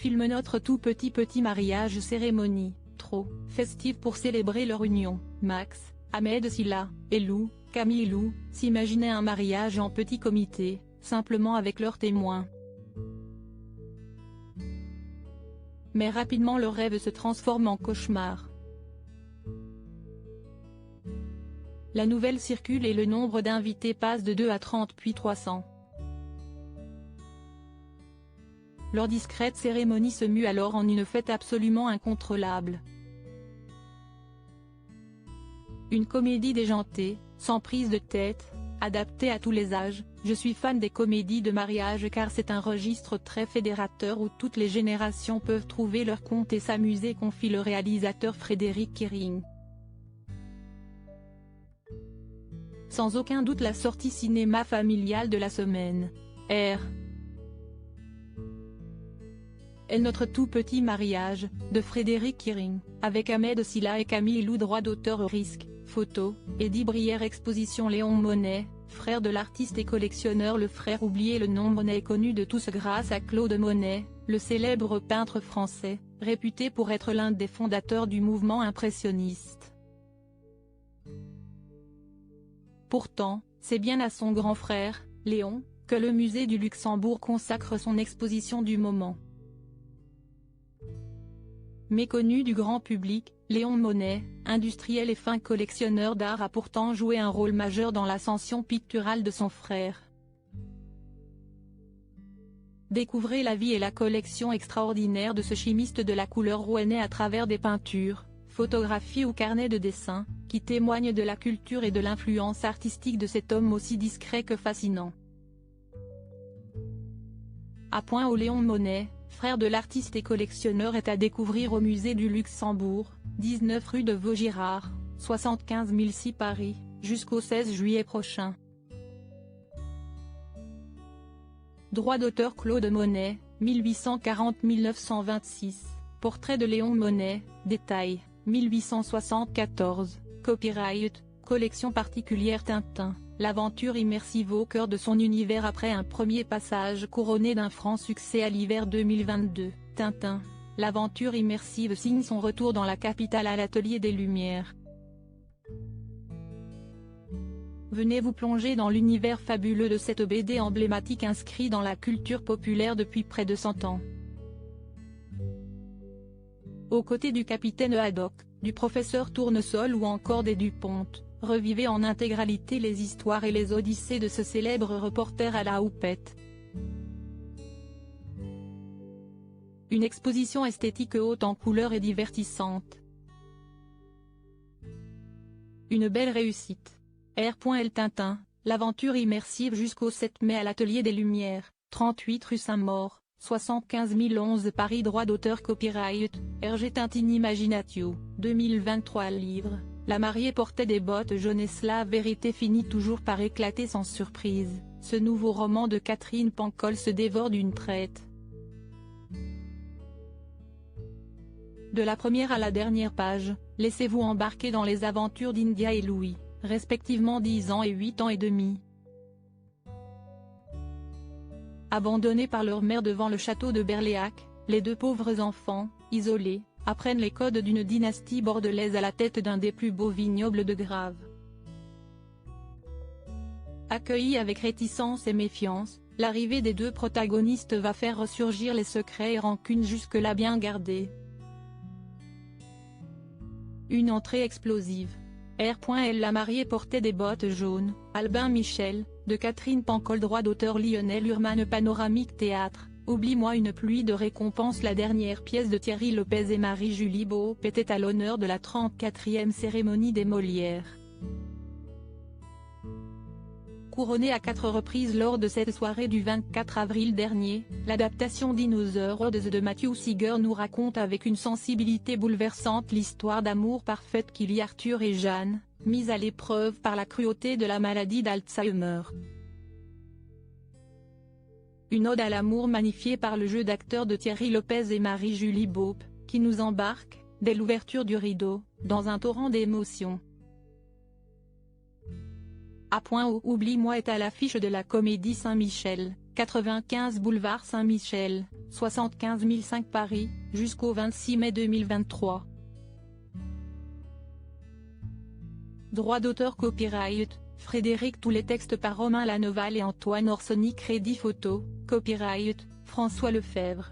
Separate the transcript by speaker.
Speaker 1: filme notre tout petit mariage cérémonie, trop festive pour célébrer leur union. Max, Ahmed Silla, et Lou, Camille et Lou, s'imaginaient un mariage en petit comité, simplement avec leurs témoins. Mais rapidement leur rêve se transforme en cauchemar. La nouvelle circule et le nombre d'invités passe de 2 à 30 puis 300. Leur discrète cérémonie se mue alors en une fête absolument incontrôlable. Une comédie déjantée, sans prise de tête, adaptée à tous les âges. Je suis fan des comédies de mariage car c'est un registre très fédérateur où toutes les générations peuvent trouver leur compte et s'amuser, confie le réalisateur Frédéric Kering. Sans aucun doute la sortie cinéma familiale de la semaine. Notre tout petit mariage, de Frédéric Kering, avec Ahmed Silla et Camille Lou, droit d'auteur au risque, photo, Eddy Brière, exposition Léon Monet, frère de l'artiste et collectionneur. Le frère oublié, le nom Monet est connu de tous grâce à Claude Monet, le célèbre peintre français, réputé pour être l'un des fondateurs du mouvement impressionniste. Pourtant, c'est bien à son grand frère, Léon, que le musée du Luxembourg consacre son exposition du moment. Méconnu du grand public, Léon Monet, industriel et fin collectionneur d'art, a pourtant joué un rôle majeur dans l'ascension picturale de son frère. Découvrez la vie et la collection extraordinaire de ce chimiste de la couleur rouennais à travers des peintures, photographies ou carnets de dessin, qui témoignent de la culture et de l'influence artistique de cet homme aussi discret que fascinant. À point où Léon Monet, frère de l'artiste et collectionneur, est à découvrir au musée du Luxembourg, 19 rue de Vaugirard, 75 006 Paris, jusqu'au 16 juillet prochain. Droit d'auteur Claude Monet, 1840-1926, portrait de Léon Monet, détail, 1874, copyright, collection particulière Tintin. L'aventure immersive au cœur de son univers après un premier passage couronné d'un franc succès à l'hiver 2022, Tintin. L'aventure immersive signe son retour dans la capitale à l'Atelier des Lumières. Venez vous plonger dans l'univers fabuleux de cette BD emblématique inscrit dans la culture populaire depuis près de 100 ans. Aux côtés du capitaine Haddock, du professeur Tournesol ou encore des Dupont, revivez en intégralité les histoires et les odyssées de ce célèbre reporter à la houppette. Une exposition esthétique haute en couleurs et divertissante. Une belle réussite. R.L. Tintin, l'aventure immersive jusqu'au 7 mai à l'Atelier des Lumières, 38 rue Saint-Maur, 75 011 Paris. Droit d'auteur copyright, R.G. Tintin Imaginatio, 2023. Livre. La mariée portait des bottes jaunes et la vérité finit toujours par éclater sans surprise. Ce nouveau roman de Catherine Pancol se dévore d'une traite. De la première à la dernière page, laissez-vous embarquer dans les aventures d'India et Louis, respectivement 10 ans et 8 ans et demi. Abandonnés par leur mère devant le château de Berléac, les deux pauvres enfants, isolés, apprennent les codes d'une dynastie bordelaise à la tête d'un des plus beaux vignobles de Grave. Accueillis avec réticence et méfiance, l'arrivée des deux protagonistes va faire ressurgir les secrets et rancunes jusque-là bien gardés. Une entrée explosive. R.L. La mariée portait des bottes jaunes, Albin Michel, de Catherine Pancol. Droit d'auteur Lionel Urman. Panoramique Théâtre. Oublie-moi une pluie de récompenses. La dernière pièce de Thierry Lopez et Marie-Julie Beaup était à l'honneur de la 34e cérémonie des Molières. Couronnée à 4 reprises lors de cette soirée du 24 avril dernier, l'adaptation Dinosaur Road de Matthew Seeger nous raconte avec une sensibilité bouleversante l'histoire d'amour parfaite qui lie Arthur et Jeanne, mise à l'épreuve par la cruauté de la maladie d'Alzheimer. Une ode à l'amour magnifiée par le jeu d'acteurs de Thierry Lopez et Marie-Julie Beaup, qui nous embarque, dès l'ouverture du rideau, dans un torrent d'émotions. À point où Oublie-moi est à l'affiche de la Comédie Saint-Michel, 95 boulevard Saint-Michel, 75 005 Paris, jusqu'au 26 mai 2023. Droit d'auteur copyright, Frédéric. Tous les textes par Romain Lanoval et Antoine Orsoni. Crédit photo, copyright, François Lefebvre.